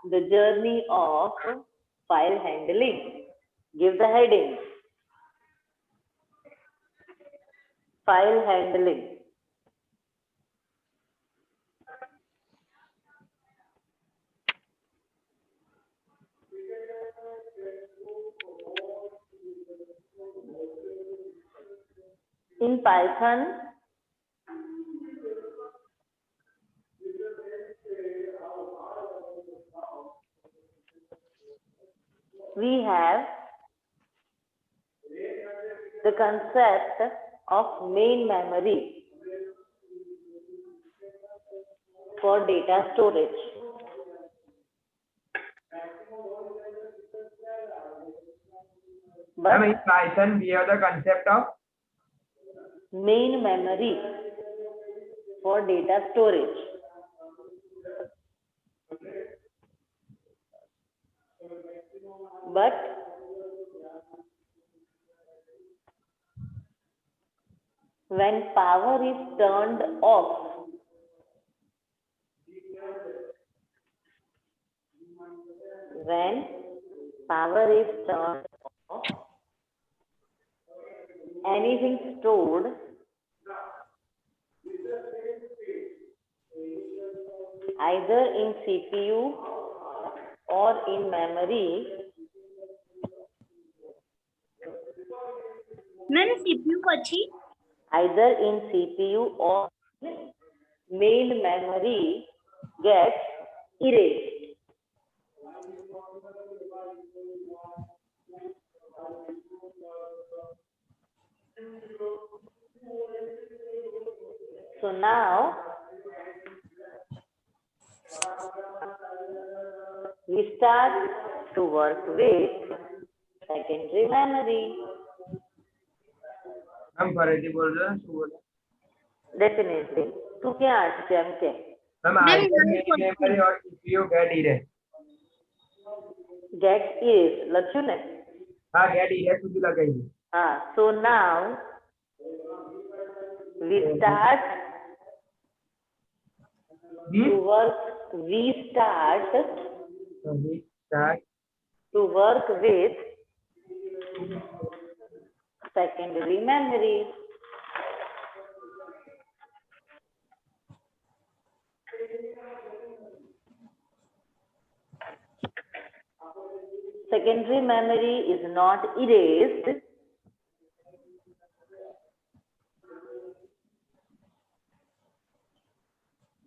The journey of file handling. Give the heading. File handling. In Python, we have the concept of main memory for data storage. But in Python, we have the concept of main memory for data storage. But when power is turned off, anything stored either in CPU or in memory either in CPU or main memory gets erased. So now we start to work with secondary memory. हम फरीदी बोल रहे हैं Definitely. तू क्या आज एम के? Ma'am ID memory और CPU get erase Get erased. लक्ष्य ने? हाँ गेट इरेज कुछ लगाएंगे हाँ. So now we start to work. We start to work with secondary memory. Secondary memory is not erased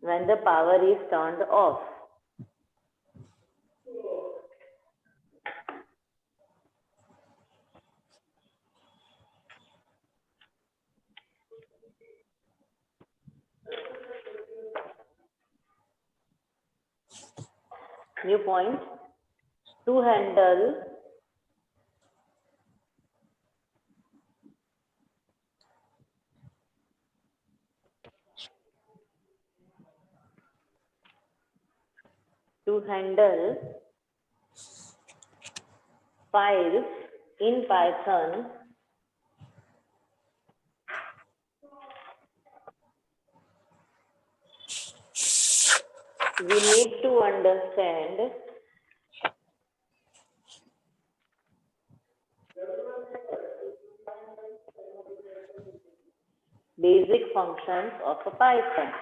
when the power is turned off. New point. To handle files in Python, we need to understand basic functions of a Python.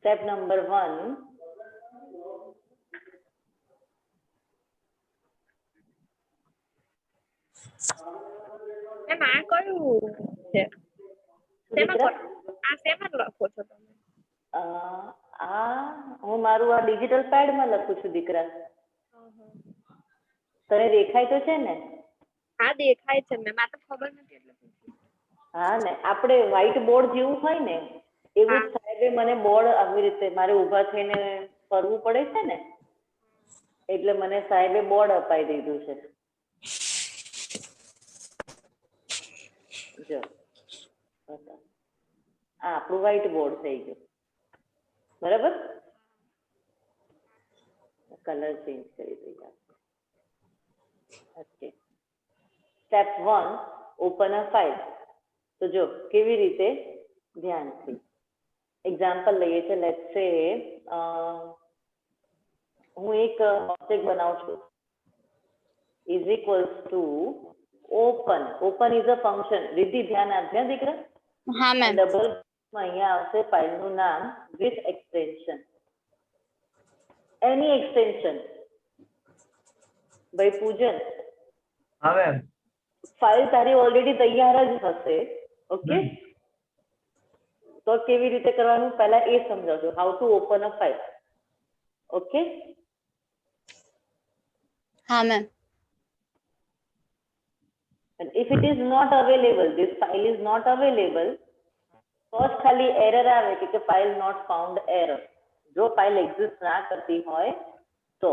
Step number 1. એમાં કયું છે શેમાં આ શેમાં લખો છો તમે હું મારું આ ડિજિટલ પેડમાં લખું છું દીકરા. તને દેખાય તો છે ને? હા દેખાય છે મેમ આ તો ખબર નથી એટલે પૂછ્યું. હા ને આપણે વ્હાઈટ બોર્ડ જેવું હોય ને એવું જ સાહેબે મને બોર્ડ આવી રીતે મારે ઊભા થઈને કરવું પડે છે ને એટલે મને સાહેબે બોર્ડ અપાઈ દીધું છે. જો આ આપણું વ્હાઈટ બોર્ડ થઈ ગયું બરાબર. કલર ચેન્જ કરી દઈએ. Okay, step 1, open a file. તો જો કેવી રીતે, ધ્યાનથી એક્ઝામ્પલ લઈએ છે. લેટ્સ સે હું એક ઓબ્જેક્ટ બનાવું છું, is equals to open. Open is a function. રીતિ ધ્યાન આપજો દીકરા. હા મેમ. ડબલ અહીંયા આવશે ફાઇલનું નામ વિથ એક્સટેન્શન, એની એક્સટેન્શન. ભાઈ પૂજન, હા મેમ. ફાઇલ તારી ઓલરેડી તૈયાર જ હશે. ઓકે, તો કેવી રીતે કરવાનું પહેલા એ સમજાવજો. How to open a file. Okay, હા ma'am. and if it is not available, this file is not available, first ખાલી એરર આવે કે ફાઇલ નોટ ફાઉન્ડ એરર. જો ફાઇલ એક્ઝિસ્ટ ના કરતી હોય તો,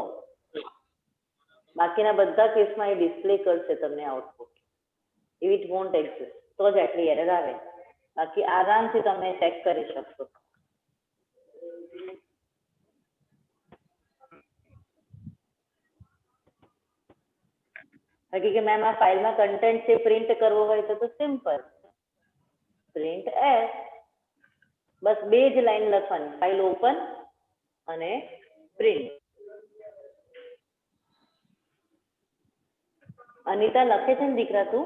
બાકીના બધા કેસમાં એ ડિસ્પ્લે કરશે તમને output. If it want exist તો જ આટલી એરર આવે. બાકી આરામથી તમે ચેક કરી શકશો. બાકી કે મેમ આ ફાઇલમાં કન્ટેન્ટ છે પ્રિન્ટ કરવો હોય તો સિમ્પલ પ્રિન્ટ એસ. બસ બે જ લાઈન લખવાની, ફાઇલ ઓપન અને પ્રિન્ટ. અનિતા લખે છે ને દીકરા તું?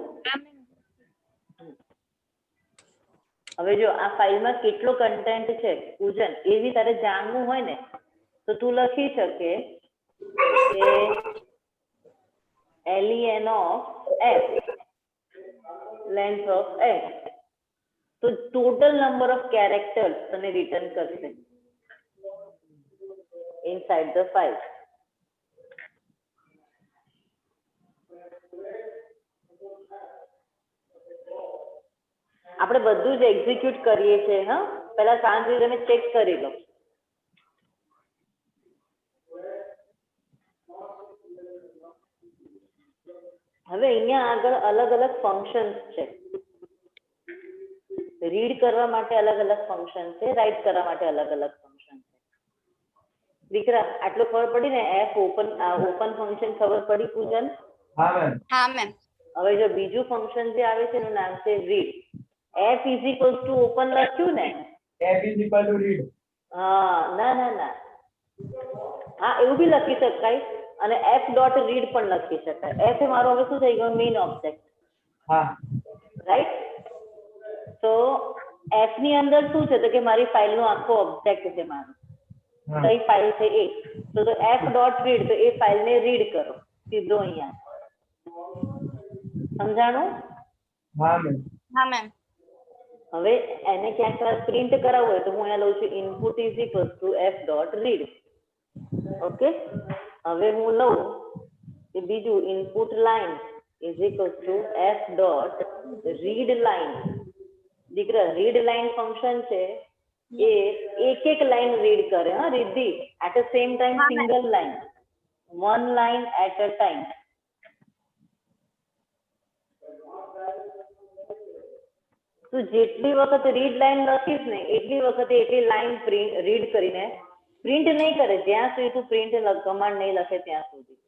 હવે જો આ ફાઇલમાં કેટલો કન્ટેન્ટ છે પૂજન, એવી તારે જાણવું હોય ને તો તું લખી શકે કે len of s, length of s. તો ટોટલ નંબર ઓફ કેરેક્ટર્સ તને રિટર્ન કરશે ઇનસાઇડ ધ ફાઇલ. આપણે બધું જ એક્ઝિક્યુટ કરીએ છીએ. હા, પહેલા શાંતિ તમે ચેક કરી લો. હવે અહીંયા આગળ અલગ અલગ ફંક્શન્સ છે. રીડ કરવા માટે અલગ અલગ ફંક્શન છે, રાઇટ કરવા માટે અલગ અલગ ફંક્શન છે. દીકરા આટલું ખબર પડી ને? એફ ઓપન ફંક્શન ખબર પડી પૂજન? હા મેમ. હા મેમ. હવે જો બીજું ફંક્શન જે આવે છે એનું નામ છે read. F is equals to open લખ્યું ને? F is equal to read. હા, ના ના ના, હા એવું બી લખી શકાય અને એફ ડોટ રીડ પણ લખી શકાય. એફ એ મારો હવે શું થઈ ગયો? મેઇન ઓબ્જેક્ટ, હા. રાઈટ? તો એફ ની અંદર શું છે તો કે મારી ફાઇલ નો આખો ઓબ્જેક્ટ છે મારો. હા. કઈ ફાઇલ છે એ. તો એફ ડોટ રીડ, તો એ ફાઇલ ને રીડ કરો સીધો અહીંયા. સમજાણું? હા મેમ. હા મેમ. હવે એને ક્યાંક પ્રિન્ટ કરાવવું હોય તો હું અહીંયા લઉં છું input is equal to F dot read. Okay, હવે હું લઉં કે બીજું input line is equal to F dot read line. દીકરા રીડ લાઈન ફંક્શન છે એ એક એક લાઈન રીડ કરે. હા Riddhi, at the same time single line, one line at a time. તું જેટલી વખત રીડ લાઈન લખીશ ને એટલી વખતે એટલી લાઈન રીડ કરીને પ્રિન્ટ નહીં કરે જ્યાં સુધી તું પ્રિન્ટ કમાન્ડ નહીં લખે ત્યાં સુધી.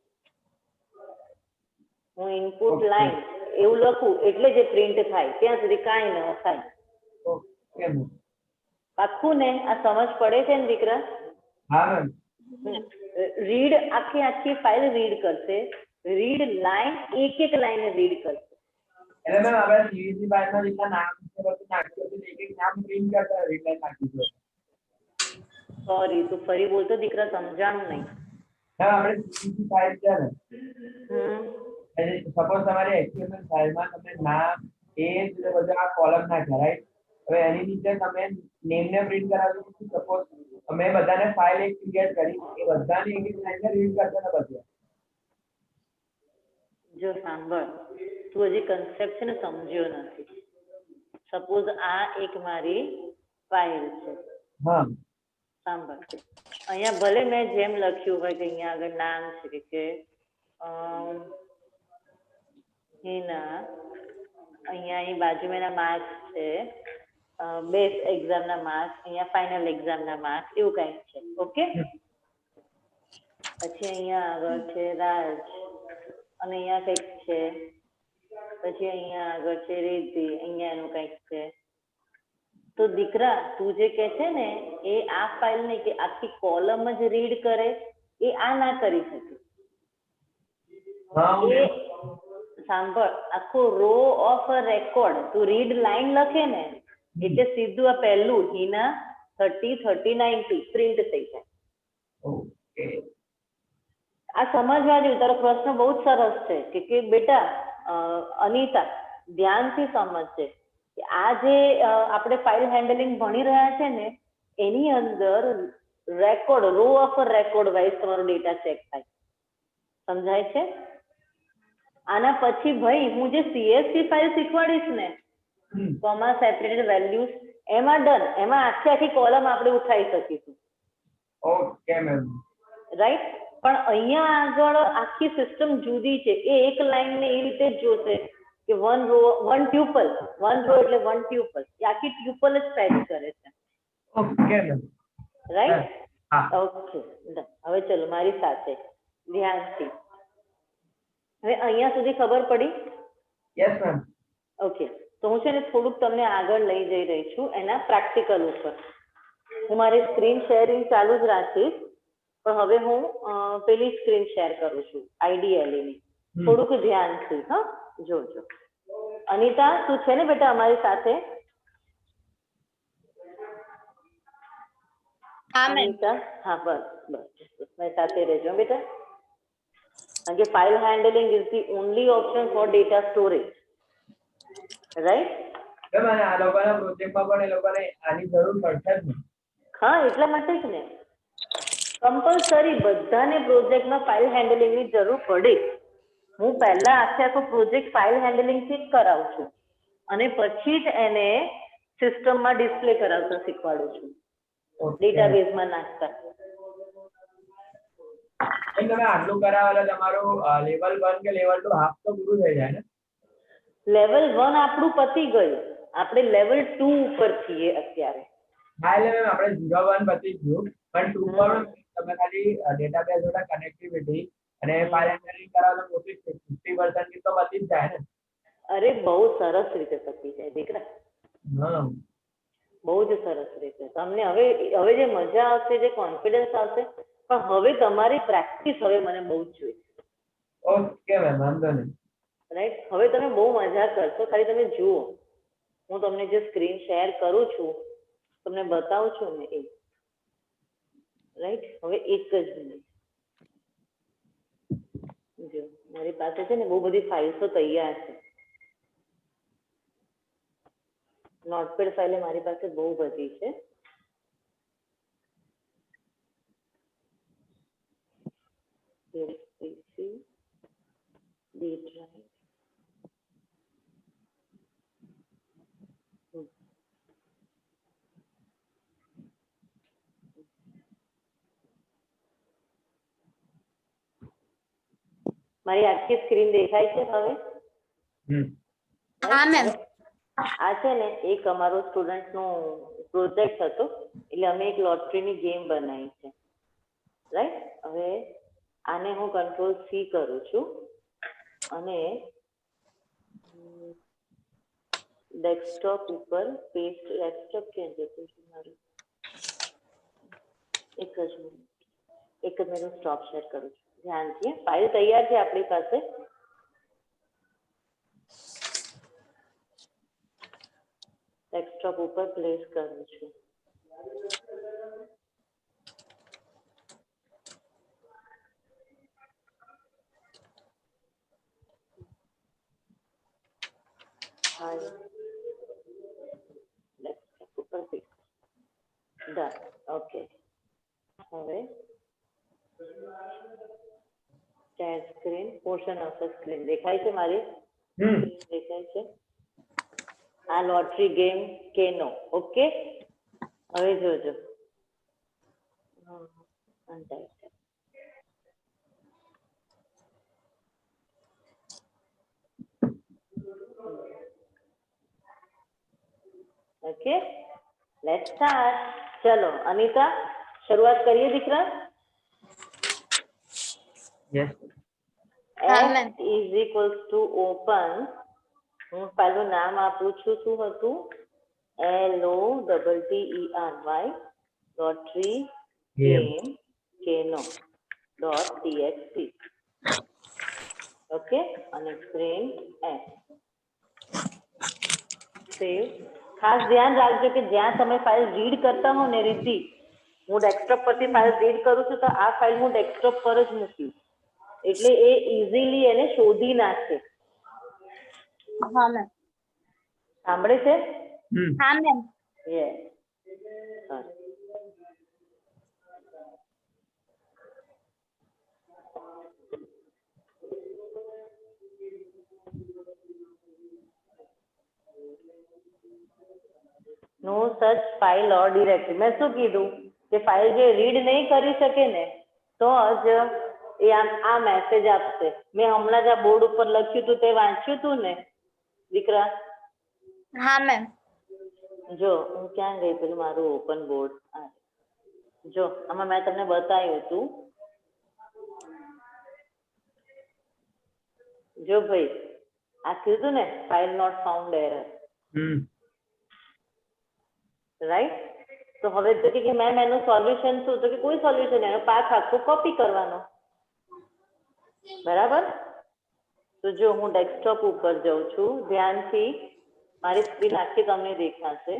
હું ઇનપુટ લાઈન એવું લખું એટલે જે પ્રિન્ટ થાય ત્યાં સુધી કાંઈ ન થાય. Okay ma'am. પાક્કું ને? આ સમજ પડે છે ને દીકરા? હા મેમ. રીડ આખી આખી ફાઇલ રીડ કરશે, રીડ લાઈન એક એક લાઈન રીડ કરશે. એટલે મેમ આપણે સીવીસી ફાઇલમાં જેટલા નામ છે બધું નાખ્યું હતું એક એક નામ પ્રિન્ટ કરતા રિપ્લાય નાખ્યું. સોરી, તું ફરી બોલતો દીકરા, સમજાણું નહીં. મેમ આપણે સીવીસી ફાઇલ છે ને, સપોઝ તમારી એચટીએમએલ ફાઇલમાં તમે નામ એજ બધા આ કોલમ નાખ્યા, રાઈટ? હવે એની નીચે તમે નેમને પ્રિન્ટ કરાવી દીધું. સપોઝ અમે બધાને ફાઇલ એક ક્રિએટ કરી, એ બધાની એક એક લાઈન રીડ કરતા ને બધું. જો સાંભળ, તું હજી કન્સેપ્ટ છે ને સમજ્યો નથી. સપોઝ આ એક મારી ફાઇલ છે. હા. સાંભળ, અહીંયા ભલે મેં જેમ લખ્યું હોય કે અહીંયા આગળ નામ છે કે હિના, અહીંયા અહીં બાજુમાં એના માર્ક્સ છે, બેસ્ટ એક્ઝામના માર્ક્સ, અહીંયા ફાઇનલ એક્ઝામના માર્ક્સ, એવું કંઈક છે. ઓકે, પછી અહીંયા આગળ છે રાજ, અને અહીંયા કંઈક છે, પછી અહીંયા આગળ છે રેતી, અહીંયા એનું કંઈક છે. તો દીકરા તું જે કે છે ને એ આ ફાઇલ ને કે આખી કોલમ જ રીડ કરે, એ આ ના કરી શકે. એ સાંભળ, આખો રો ઓફ અ રેકોર્ડ તું રીડ લાઈન લખે ને એટલે સીધું આ પહેલું હિના 30, 30, 90 પ્રિન્ટ થઈ જાય. ઓકે. આ સમજવા જેવું. તારો પ્રશ્ન બહુ જ સરસ છે કે બેટા અનિતા ધ્યાનથી સમજજે કે આ જે આપણે ફાઇલ હેન્ડલિંગ ભણી રહ્યા છે ને એની અંદર record, row of record wise તમારો ડેટા ચેક થાય. સમજાય છે? આના પછી ભાઈ હું જે CSV ફાઇલ શીખવાડીશ ને, કોમા સેપરેટેડ વેલ્યુઝ, એમાં ડન, એમાં આખી આખી કોલમ આપણે ઉઠાવી શકીશું. Okay ma'am. રાઈટ? પણ અહીંયા આગળ આખી સિસ્ટમ જુદી છે. એ એક લાઈન ને એ રીતે જ જોશે કે વન રો એટલે વન ટ્યુપલ, એ આખી ટ્યુપલ જ ફેચ કરે છે. Okay ma'am. રાઈટ? હા. Okay done. હવે ચલો મારી સાથે ધ્યાનથી. હવે અહીંયા સુધી ખબર પડી? Yes ma'am. ઓકે, તો હું છે ને થોડુંક તમને આગળ લઈ જઈ રહી છું એના પ્રેક્ટિકલ ઉપર. હું મારી સ્ક્રીન શેરિંગ ચાલુ જ રાખીશ, પણ હવે હું પેલી સ્ક્રીન શેર કરું છું આઈડીએલઈ ની. થોડુંક ધ્યાનથી હા જોજો. અનિતા તું છે ને બેટા અમારી સાથે? અનિતા હા બસ મારી સાથે રહેજો બેટા. કારણ કે file handling is the only option for data storage. Right? મને આ લોકોના પ્રોજેક્ટમાં પણ એ લોકોને આની જરૂર પડશે જ ને. હા એટલા માટે જ ને કમ્પલસરી બધાને પ્રોજેક્ટમાં ફાઇલ હેન્ડલિંગ ની જરૂર પડે. હું પહેલા આખો પ્રોજેક્ટ ફાઇલ હેન્ડલિંગ થી જ કરાવું છું અને પછી જ એને સિસ્ટમમાં ડિસ્પ્લે કરાવતા શીખવાડું છું, ડેટાબેઝમાં નાખતા. તમે આટલું કરાવેલા તમારું લેવલ 1 કે લેવલ 2 હાફ તો પૂરું થઈ જાય ને? લેવલ 1 આપણું પતી ગયું, આપણે લેવલ 2 ઉપર છીએ અત્યારે. હા એટલે મેમ આપણે 0-1 પતી ગયું, પણ 2 પર તમે ખાલી ડેટાબેઝ જોડે કનેક્ટિવિટી અને ફાઇલ હેન્ડલિંગ કરાવો તો મોટી 50% ની તો પતી જ જાય ને? અરે બહુ સરસ રીતે પતી જાય દીકરા. હા બહુ જ સરસ રીતે. તમને હવે જે મજા આવશે, જે કોન્ફિડન્સ આવશે, પણ હવે તમારી પ્રેક્ટિસ હવે મને બહુ જ જોઈએ. ઓકે મેમ વાંધો નહીં. રાઈટ? હવે તમે બહુ મજા કરશો. ખાલી તમે જુઓ, હું તમને જે સ્ક્રીન શેર કરું છું, તમને બતાવું છું ને એ. રાઈટ? હવે એક જ મિનિટ. જો મારી પાસે છે ને બહુ બધી ફાઇલ્સો તૈયાર છે. નોટપેડ ફાઇલ મારી પાસે બહુ બધી છે. મારી આખી સ્ક્રીન દેખાય છે હવે? હા મેમ. આ છે ને એક અમારો સ્ટુડન્ટ નો પ્રોજેક્ટ હતો, એટલે અમે એક લોટરીની ગેમ બનાવી છે. રાઈટ? હવે આને હું Ctrl+C કરું છું અને ડેસ્કટોપ ઉપર પેસ્ટ. ડેસ્કટોપ ક્યાં જતું છે મારું? એક જ મિનિટ સ્ટોપ શેર કરું છું. ધ્યાનથી. ફાઇલ તૈયાર છે આપણી પાસે. ડેસ્કટોપ ઉપર પ્લેસ કરું છું. ડેસ્કટોપ ઉપર પ્લેસ. ડન. ઓકે. હવે share screen, portion of the screen દેખાય છે મારી? દેખાય છે? આ લોટરી ગેમ કેનો. ઓકે? હવે જોજો. Okay, let's start. ચલો અનિતા શરૂઆત કરીએ દીકરા. યસ હા ma'am. f is equals to open, હું પહેલું નામ આપું છું, શું હતું? LOTTERY lottery game keno .txt. Okay, અને print f. સેવ. ખાસ ધ્યાન રાખજો કે જ્યાં તમે ફાઇલ રીડ કરતા હો ને રીતિ, હું ડેસ્કટોપ પરથી ફાઇલ રીડ કરું છું તો આ ફાઇલ હું ડેસ્કટોપ પર જ મૂકીશ, એટલે એ ઇઝીલી એને શોધી નાખે. હા મેમ. સાંભળે છે? હા મેમ. યસ. નો સચ ફાઇલ ઓર ડિરેક્ટરી. મેં શું કીધું કે ફાઇલ જે રીડ નહીં કરી શકે ને તો જ એ આ મેસેજ આપશે. મેં હમણાં જ આ બોર્ડ ઉપર લખ્યું હતું તે વાંચ્યું હતું ને દીકરા? હા મેમ. જો હું ક્યાં ગઈ, પેલું મારું ઓપન બોર્ડ. જો આમાં મેં તમને બતાવ્યું હતું. જો ભાઈ આ કીધું ને file not found error, right? તો હવે તો કે મેમ એનું સોલ્યુશન શું? તો કે કોઈ સોલ્યુશન, એનો પાથ આખો કોપી કરવાનો, બરાબર? તો જો હું ડેસ્કટોપ ઉપર જાઉં છું, ધ્યાનથી મારી સ્ક્રીન આખી તમને દેખાશે,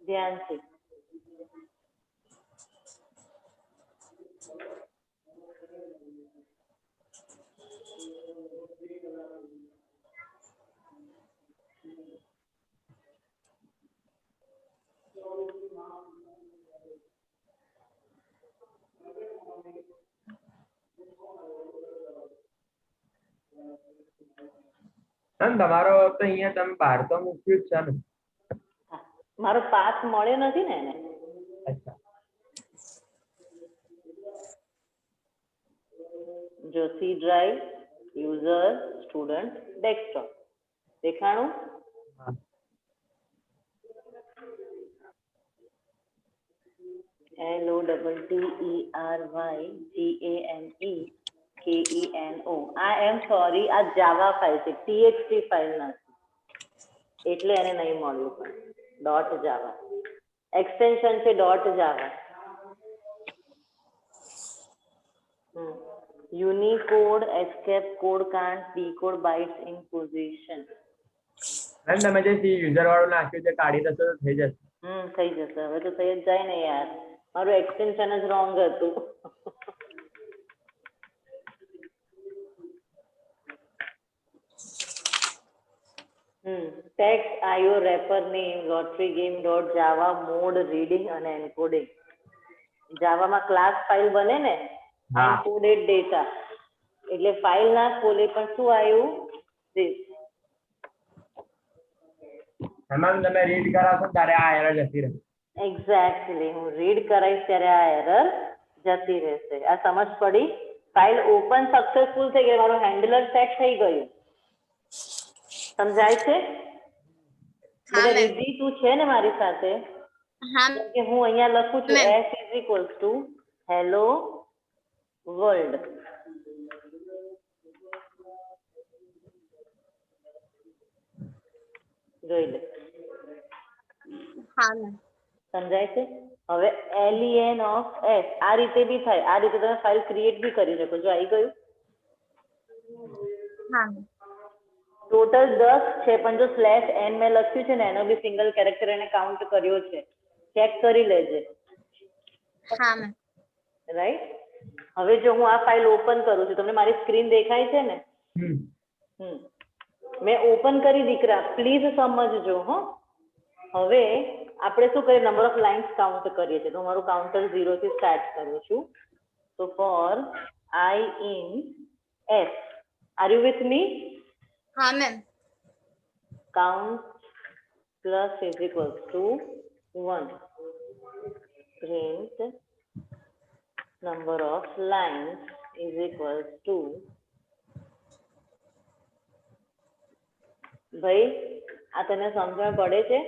ધ્યાનથી. મેમ તમારો તો અહીંયા તમે બહાર તો મૂક્યું જ છે ને? મારો પાથ મળ્યો નથી ને એને. અચ્છા. જો C drive, user, student, desktop દેખાણું? LOTTERYGAMEKENO. આ એમ સોરી, આ જાવા ફાઇલ છે, ટીએક્સટી ફાઇલ નથી, એટલે એને નહીં મળ્યું. પણ ડોટ જાવા એક્સટેન્શન છે, dot Java. Unicode escape code can't decode bytes in position. Ma'am તમે જે સી યુઝર વાળું નાખ્યું છે કાઢી દશો તો થઈ જશે? થઈ જશે. હવે તો થઈ જ જાય ને યાર, મારું એક્સટેન્શન જ રોંગ હતું. Text IO wrapper name lottery game dot Java mode reading અને એન્કોડિંગ. જાવામાં ક્લાસ ફાઇલ બને ને, એન્કોડેડ ડેટા, એટલે ફાઇલ ના ખોલે પણ શું આવ્યું? ધીસ. મેમ તમે રીડ કરાવશો ત્યારે આ એરર જતી રહેશે. એક્ઝેક્ટલી, હું રીડ કરાવીશ ત્યારે આ એરર જતી રહેશે. આ સમજ પડી? ફાઇલ ઓપન સક્સેસફુલ થઈ ગઈ, મારું હેન્ડલર સેટ થઈ ગયું. સમજાય છે? એટલે રીતિ તું છે ને મારી સાથે? કે હું અહીંયા લખું છું f is equals to hello world. જોઈ લે. સમજાય છે? હવે len of s આ રીતે બી થાય, આ રીતે તમે ફાઇલ ક્રિએટ બી કરી શકો. જો આવી ગયું? ટોટલ 10 છે, પણ જો /n મેં લખ્યું છે ને એનો બી સિંગલ કેરેક્ટર એને કાઉન્ટ કર્યો છે, ચેક કરી લેજે. રાઈટ? હવે જો હું આ ફાઇલ ઓપન કરું છું, તમને મારી સ્ક્રીન દેખાય છે ને? મેં ઓપન કરી દીકરા, પ્લીઝ સમજજો. હવે આપણે શું કરીએ, નંબર ઓફ લાઇન્સ કાઉન્ટ કરીએ છીએ. તો મારું કાઉન્ટર 0 થી સ્ટાર્ટ કરું છું. તો for I in S, are you with me? હા ma'am. Count plus is equals to 1. Print number of lines is equals to, ભાઈ આ તને સમજણ પડે છે?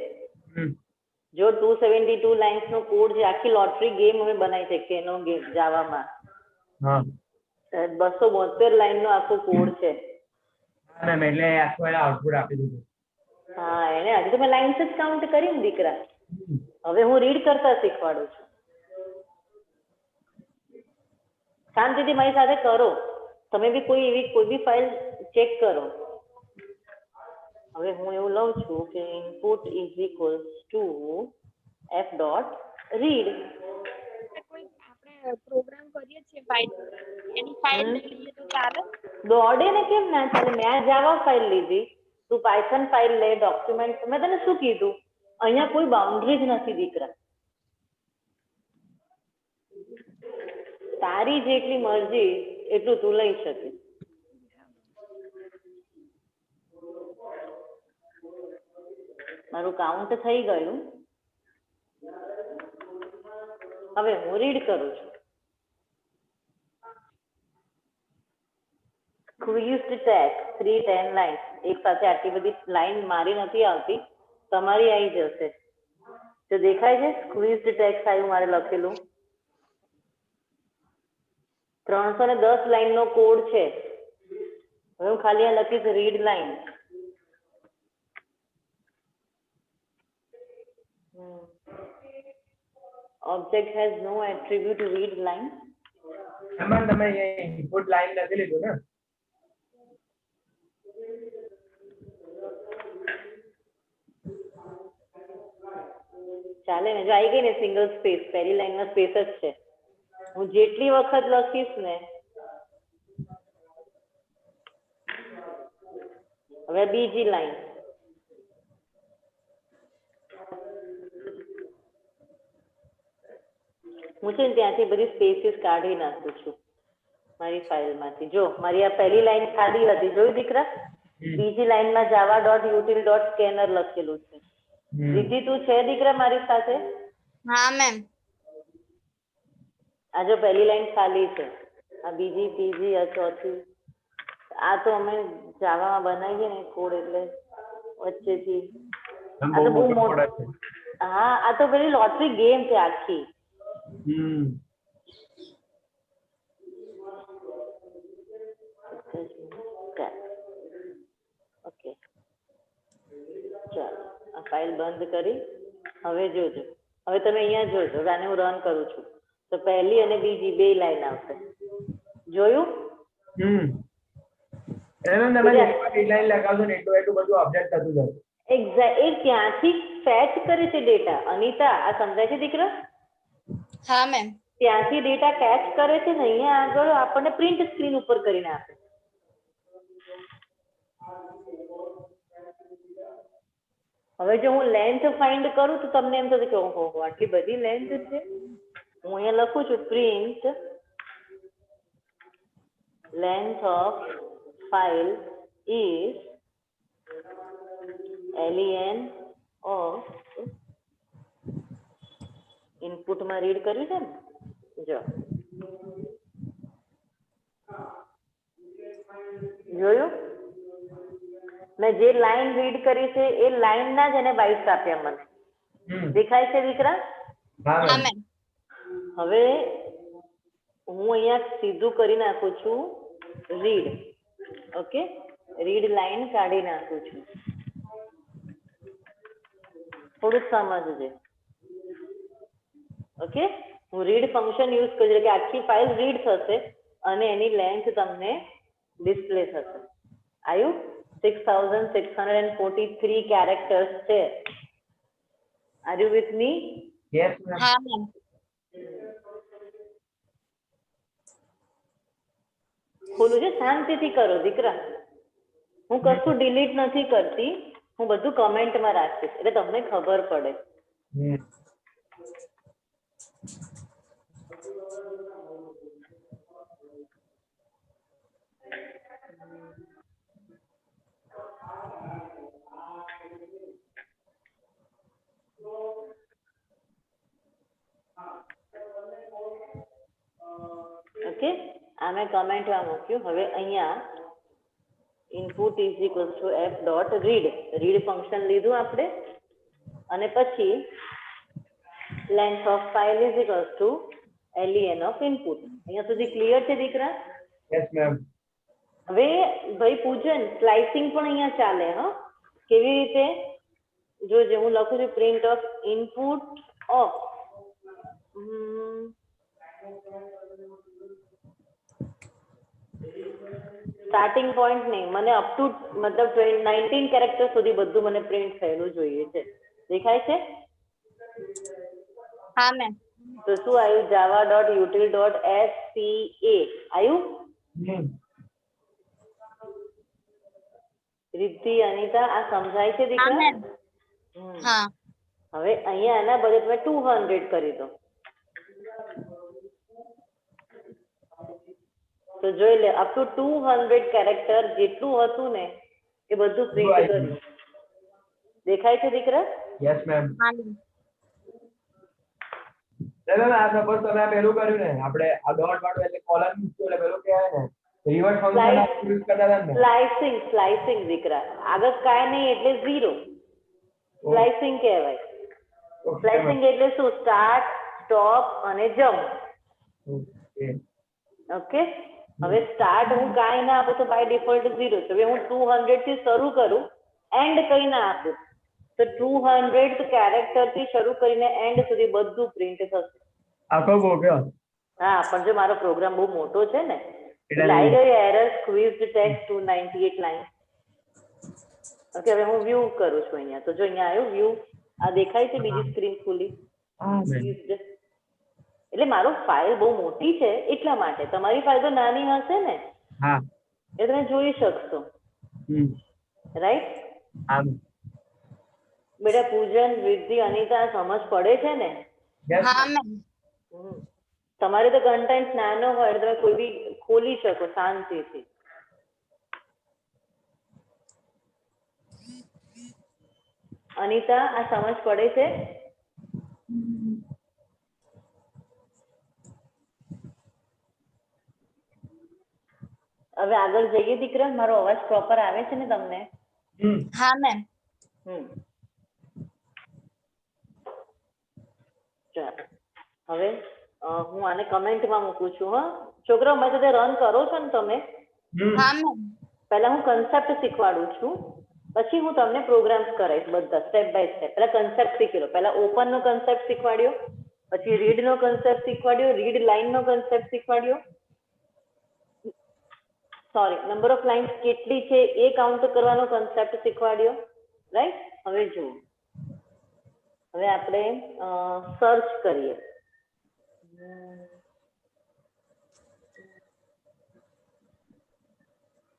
જો 272 લાઇન્સ નો કોડ છે, આખી લોટરી ગેમ અમે બનાવી છે કેનો ગેમ જાવામાં. 272 લાઈન નો આખો કોડ છે. હા મેમ એટલે આખું એને આઉટપુટ આપી દીધું. હા એને હજી તો મેં લાઈન્સ જ કાઉન્ટ કરી ને દીકરા. હવે હું રીડ કરતા શીખવાડું છું. શાંતિથી મારી સાથે કરો. તમે બી કોઈ બી ફાઇલ ચેક કરો. હવે હું એવું લઉં છું કે input is equals to f dot read. કોઈ આપણે પ્રોગ્રામ કરીએ છીએ ફાઇલ એની ફાઇલ લઈ લઈએ તો ચાલે? દોડે ને કેમ ના ચાલે? મેં આ જાવા ફાઇલ લીધી, તું પાયથન ફાઇલ લે, ડોક્યુમેન્ટ. મેં તને શું કીધું? અહીંયા કોઈ બાઉન્ડ્રી જ નથી દીકરા. તારી જેટલી મરજી એટલું તું લઈ શકીશ. મારું કાઉન્ટ થઈ ગયું. હવે હું રીડ કરું છું. Squeezed text 310 line. એક સાથે આટલી બધી લાઈન મારી નથી આવતી, તમારી આવી જશે. તો દેખાય છે સ્ક્વીઝડ ટેક્સ્ટ આવ્યું મારે લખેલું. 310 લાઈન નો કોડ છે. હવે હું ખાલી આ લખીશ read line. Object has no attribute read line. એમાં તમે ઇનપુટ લાઈન નથી લીધું ને? ચાલે ને? જો આવી ગઈ ને સિંગલ સ્પેસ, પહેલી લાઈનમાં સ્પેસ જ છે. હું જેટલી વખત લખીશ ને, હવે બીજી લાઈન. હું છે ને ત્યાંથી બધી સ્પેસીસ કાઢી નાખું છું મારી ફાઇલમાંથી. જો મારી આ પહેલી લાઈન ખાલી હતી, જોયું દીકરા? બીજી લાઈનમાં જાવા ડોટ યુટિલ ડોટ સ્કેનર લખેલું છે. રીતિ તું છે દીકરા મારી સાથે? હા મેમ. આ જો પહેલી લાઈન ખાલી છે, આ બીજી, ત્રીજી, આ ચોથી. આ તો અમે જાવામાં બનાવીએ ને કોડ, એટલે વચ્ચેથી આ તો બહુ મોટો. હા આ તો પેલી લોટરી ગેમ છે આખી. ઓકે ચાલો આ ફાઇલ બંધ કરી. હવે જોજો, હવે તમે અહીંયા જોજો. આને હું રન કરું છું તો પહેલી અને બીજી બે લાઈન આવશે. જોયું? તમે લાઈન લગાવશો ને એટલું બધું ઓબ્જેક્ટ થતું જશે. એક્ઝેક્ટ. એ ત્યાંથી ફેચ કરે છે ડેટા. અનિતા આ સમજાય છે દીકરા? હા મેમ. ત્યાંથી ડેટા કેચ કરે છે ને અહીંયા આગળ આપણને પ્રિન્ટ સ્ક્રીન ઉપર કરીને આપે. હવે જો હું લેન્થ ફાઇન્ડ કરું તો તમને એમ થશે કે ઓહો આટલી બધી લેન્થ છે. હું અહીંયા લખું છું print length of file is len of ઇનપુટમાં રીડ કર્યું છે ને, જો જોયું? મેં જે લાઈન રીડ કરી છે એ લાઈન ના જ એને બાઇટ્સ આપ્યા મને. દેખાય છે દીકરા? હા મેમ. હવે હું અહીંયા સીધું કરી નાખું છું રીડ. ઓકે, રીડ લાઈન કાઢી નાખું છું. થોડુંક સમજજે. ઓકે, હું રીડ ફંક્શન યુઝ કરું એટલે કે આખી ફાઇલ રીડ થશે અને એની લેન્થ તમને ડિસ્પ્લે થશે. આવ્યું? 6643 કેરેક્ટર્સ છે. Are you with me? Yes ma'am. હા મેમ. ખોલું છે, શાંતિથી કરો દીકરા. હું કશું ડિલીટ નથી કરતી, હું બધું કમેન્ટમાં રાખીશ એટલે તમને ખબર પડે. ઓકે, આ મેં કમેન્ટમાં મૂક્યું. હવે અહીંયા input is equal two f dot read. Read function લીધું આપણે અને પછી length of file is equal two len of input. અહીંયા સુધી ક્લિયર છે દીકરા? Yes ma'am. હવે ભાઈ પૂજન સ્લાઇસિંગ પણ અહીંયા ચાલે હા કેવી રીતે જોજે હું લખું છું print of input of starting point નહીં મને અપ ટુ મતલબ 19 કેરેક્ટર સુધી બધું મને પ્રિન્ટ થયેલું જોઈએ છે દેખાય છે હા મેમ. તો શું આવ્યું java.util.sca આવ્યું રિદ્ધિ અનિતા આ સમજાય છે હા દીકરા મેમ. હા. હવે અહીંયા આના બદલે તમે 200 કરી દો તો જોઈ લે અપ ટુ 200 કેરેક્ટર જેટલું હતું ને એ બધું પ્રિન્ટ કર્યું દેખાય છે દીકરા યસ મેમ. હા મેમ. મેમ આ સપોઝ તમે આ પેલું કર્યું ને આપણે આ ડોટ વાળું એટલે કોલમ મૂક્યું એટલે પેલું કહેવાય ને રિવર્સ ફંક્શન યુઝ કરતા હતા ને સ્લાઇસિંગ દીકરા આગળ કાંઈ નહીં એટલે 0 સ્લાઇસિંગ કહેવાય સ્લાઇસિંગ એટલે શું સ્ટાર્ટ સ્ટોપ અને જમ્પ ઓકે હવે સ્ટાર્ટ હું કાંઈ ના આપું તો બાય ડિફોલ્ટ 0 છે હવે હું 200 થી શરૂ કરું એન્ડ કઈ ના આપું તો 200 કેરેક્ટર થી શરૂ કરીને એન્ડ સુધી બધું પ્રિન્ટ થશે આખો પ્રોગ્રામ હા પણ જો મારો પ્રોગ્રામ બહુ મોટો છે ને એટલે આવી ગયો એરર સ્ક્વીઝડ ટેક્સ્ટ 298 લાઈન ઓકે હવે હું વ્યૂ કરું છું અહીંયા તો જો અહીંયા આવ્યું વ્યૂ આ દેખાય છે બીજી સ્ક્રીન ખુલી એટલે મારો ફાઇલ બહુ મોટી છે એટલા માટે તમારી ફાઇલ તો નાની હશે ને હા એ તમે જોઈ શકશો રાઈટ બેટા પૂજન રિદ્ધિ અનિતા સમજ પડે છે ને હા મેમ. તમારે તો કન્ટેન્ટ નાનો હોય તમે કોઈ બી ખોલી શકો શાંતિથી અનિતા આ સમજ પડે છે હવે આગળ જઈએ દીકરા મારો અવાજ પ્રોપર આવે છે ને તમને હા મેમ. ચાલો હવે હું આને કમેન્ટમાં મૂકું છું હા છોકરાઓ મારી સાથે રન કરો છો ને તમે હા મેમ. પહેલા હું કન્સેપ્ટ શીખવાડું છું પછી હું તમને પ્રોગ્રામ્સ કરાવીશ બધા સ્ટેપ બાય સ્ટેપ પહેલા કન્સેપ્ટ શીખી લો પહેલા ઓપન નો કન્સેપ્ટ શીખવાડ્યો પછી રીડ નો કન્સેપ્ટ શીખવાડ્યો રીડ લાઈન નો કન્સેપ્ટ શીખવાડ્યો સોરી નંબર ઓફ લાઇન્સ કેટલી છે એ કાઉન્ટ કરવાનો કન્સેપ્ટ શીખવાડ્યો રાઈટ હવે જુઓ હવે આપણે સર્ચ કરીએ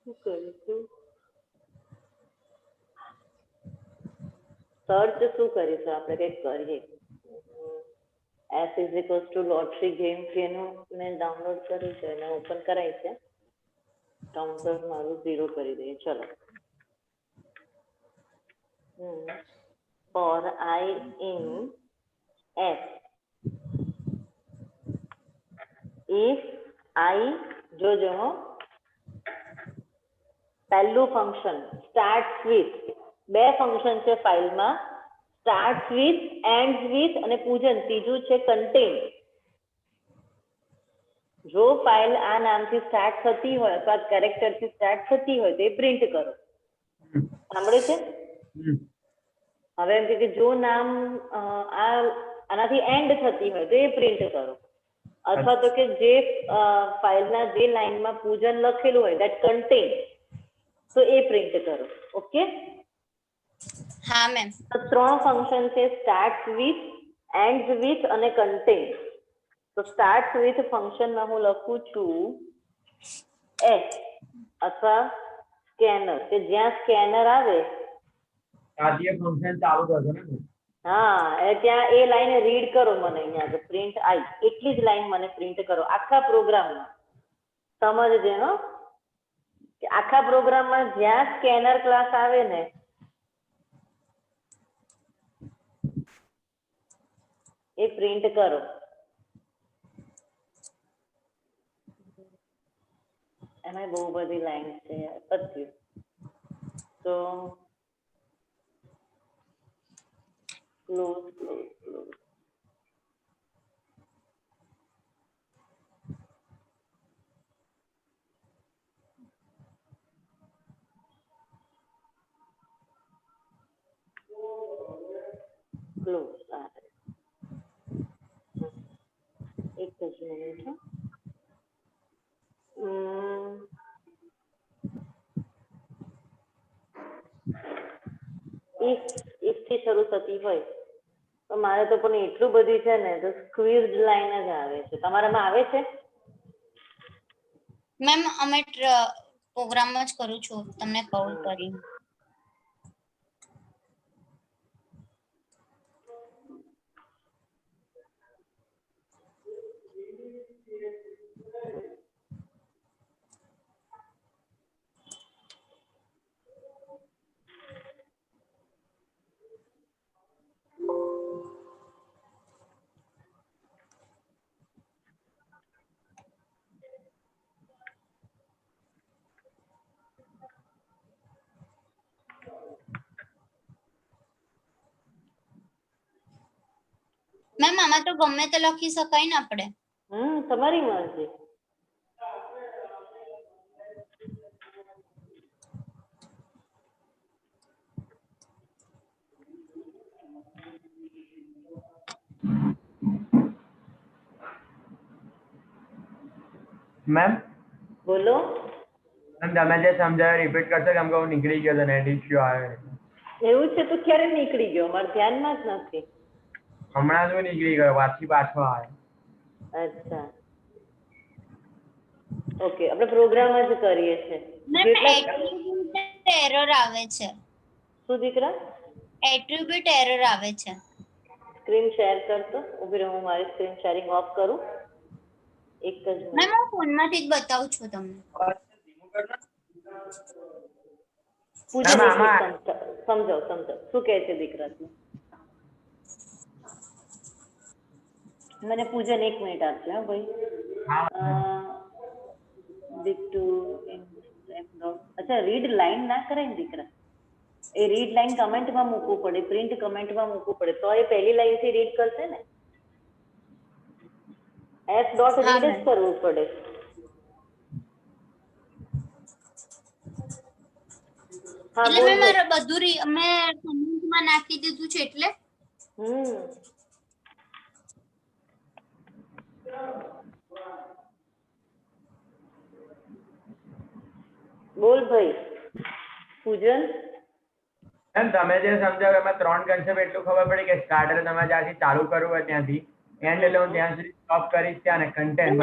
શું કરીશું સર્ચ શું કરીશું આપણે કંઈક કરીએ S is equals to lottery game જેનું મેં ડાઉનલોડ કર્યું છે એને ઓપન કરાય છે કાઉન્ટર મારું 0 કરી દઈએ ચલો for I in F if I જોજો હો પહેલું ફંક્શન સ્ટાર્ટ વિથ બે ફંક્શન છે ફાઇલમાં સ્ટાર્ટ વિથ એન્ડ વિથ અને પૂજન ત્રીજું છે કન્ટેન જો ફાઇલ આ નામથી સ્ટાર્ટ થતી હોય અથવા કેરેક્ટરથી સ્ટાર્ટ થતી હોય તો એ પ્રિન્ટ કરો સાંભળે છે હવે એમ કે જો નામ આનાથી એન્ડ થતી હોય તો એ પ્રિન્ટ કરો અથવા તો કે જે ફાઇલના જે લાઈનમાં પૂજન લખેલું હોય ધેટ કન્ટેન તો એ પ્રિન્ટ કરો ઓકે હા મેમ. તો ત્રણ ફંક્શન છે સ્ટાર્ટ વિથ એન્ડ વિથ અને કન્ટેન તો સ્ટાર્ટ વિથ ફંક્શનમાં હું લખું છું એસ અથવા સ્કેનર કે જ્યાં સ્કેનર આવે આજે ફંક્શન ચાલુ કરજો ને હા એ ત્યાં એ લાઈન રીડ કરો મને અહીંયા પ્રિન્ટ આઈ એટલી જ લાઈન મને પ્રિન્ટ કરો આખા પ્રોગ્રામમાં સમજજે હો કે આખા પ્રોગ્રામમાં જ્યાં સ્કેનર ક્લાસ આવે ને એ પ્રિન્ટ કરો એમાં બહુ બધી લાઈન છે પત્યું તો ક્લોઝ ક્લોઝ એક જ મિનિટ if થી શરૂ થતી હોય તો મારે તો પણ એટલું બધી છે ને તો સ્ક્વીઝ લાઈન જ આવે છે. તમારામાં આવે છે? મેમ અમે પ્રોગ્રામ જ કરું છું તમને કોલ કરી. મેમ આમાં તો ગમે તે લખી શકાય ને આપણે? તમારી મરજી. મેમ બોલો. તમે જે સમજાવ્યું રિપીટ કરશો કેમ કે હું નીકળી ગયો હતો નેટ ઇશ્યુ આવ્યો. એવું છે તો ક્યારે નીકળી ગયો? મારા ધ્યાનમાં જ નથી. હમણાં જ હું નીકળી ગયો, પાછી પાછો આવ્યો. અચ્છા ઓકે, આપણે પ્રોગ્રામ જ કરીએ છીએ. મેમ એટ્રીબ્યુટ એરર આવે છે. શું દીકરા? એટ્રીબ્યુટ એરર આવે છે. સ્ક્રીન શેર કરતો. ઉભી રહો, હું મારી સ્ક્રીન શેરિંગ ઓફ કરું. એક જ મેમ મિનિટ. હું ફોનમાંથી જ બતાવું છું તમને. પૂજા સમજાવ શું કહે છે દીકરા તું? મને પૂજન 1 મિનિટ આપજે. હા ભાઈ. દીકુ અચ્છા, રીડ લાઈન ના કરાય ને દીકરા. એ રીડ લાઈન કમેન્ટમાં મૂકવું પડે, પ્રિન્ટ કમેન્ટમાં મૂકવું પડે તો એ પહેલી લાઈન થી રીડ કરશે ને. એસ ડોટ રીડ જ કરવું પડે. હા એટલે બોલ. મેં મારે બધું મેં કમેન્ટમાં નાખી દીધું છે એટલે. બોલ ભાઈ. પૂજન મેમ તમે જે સમજાવ્યું એમાં 3 કન્સેપ્ટ એટલું ખબર પડી કે સ્ટાર્ટર તમે જ્યાંથી ચાલુ કરવું હોય ત્યાંથી એન્ડ એટલે હું ત્યાં સુધી સ્ટોપ કરીશ ત્યાં ને કન્ટેન્ટ